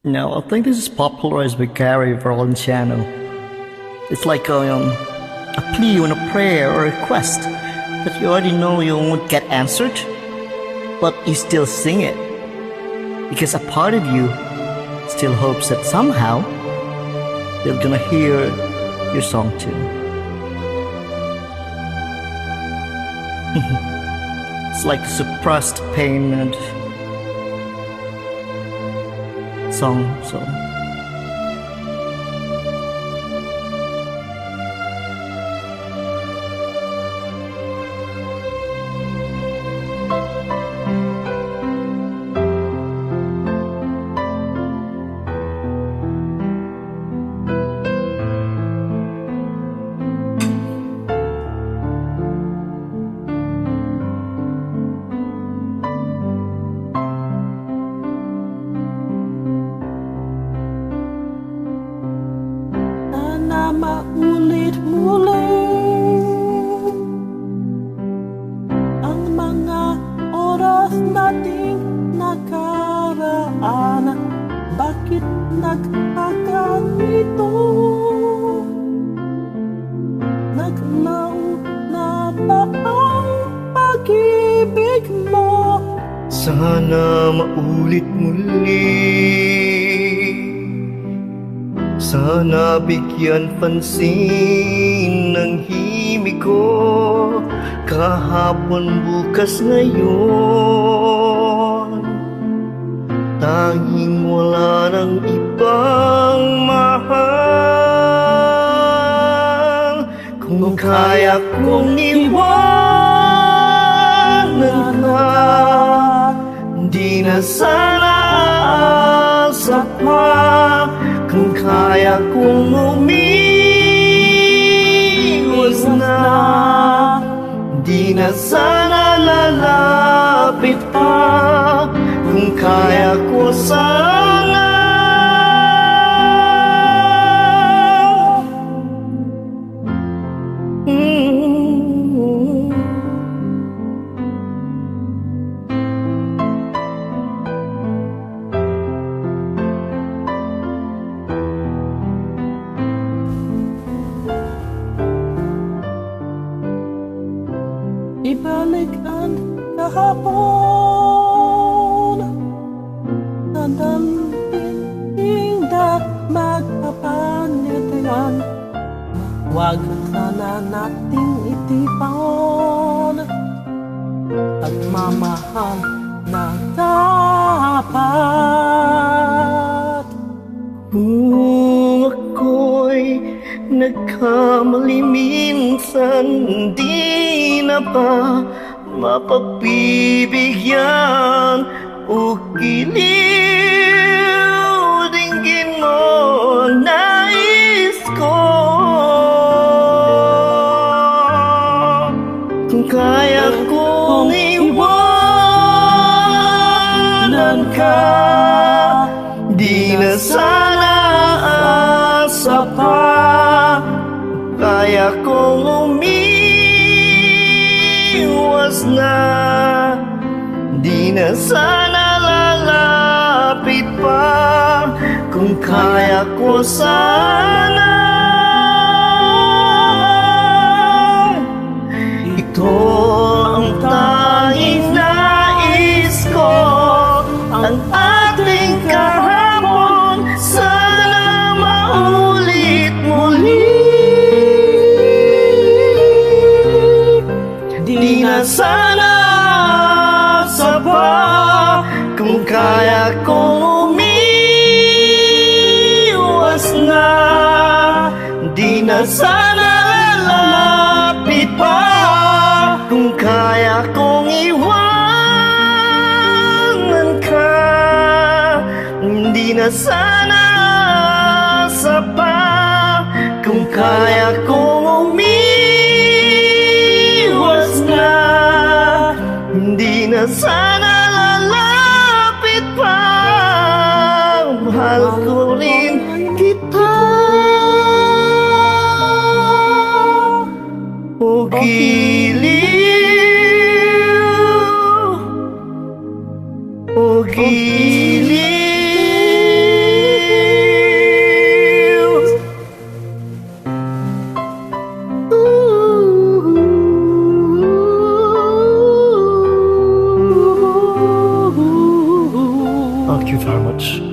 No, I think this is popularized by Gary Valenciano. It's like a plea and a prayer or a request that you already know you won't get answered, but you still sing it because a part of you still hopes that somehow they're gonna hear your song too. It's like the suppressed pain and song. Sana maulit muli ang mga oras nating nakaraan. Bakit nagkaganito? Naglaw na ba ang pag-ibig mo? Sana maulit muli. Sana bigyan pansin ng himig ko. Kahapon, bukas, ngayon, tanging wala ng ibang mahal. Kung kaya kong iwanan ka, di na sana asa pa. Kung kaya kong umiwas na, di na sana lalapit pa. Kung kaya ko sana ibalik ang kahapon na damping na magpapanitian. Huwag sana nating itipon pagmamahal na dapat. kung ako'y nagkamali minsan, di na ba mapagbibigyan o giliw dinggin mo nais ko. Kung kaya kong iwanan ka, di na sana asa pa. Kaya kong umiwas na, di na sana lalapit pa. Kung kaya ko sana, ito ang tanging nais ko. Ang ating kahapon sana maulit muli. Di na sana sa pa. Kung kaya kong umiwas na, di na sana lalapit pa. Kung kaya kong iwanan ka, di na sana sa pa. Kung kaya kong umiwas na, di na sana lalapit pa. Mahal ko rin kita. O giliw, o giliw. approach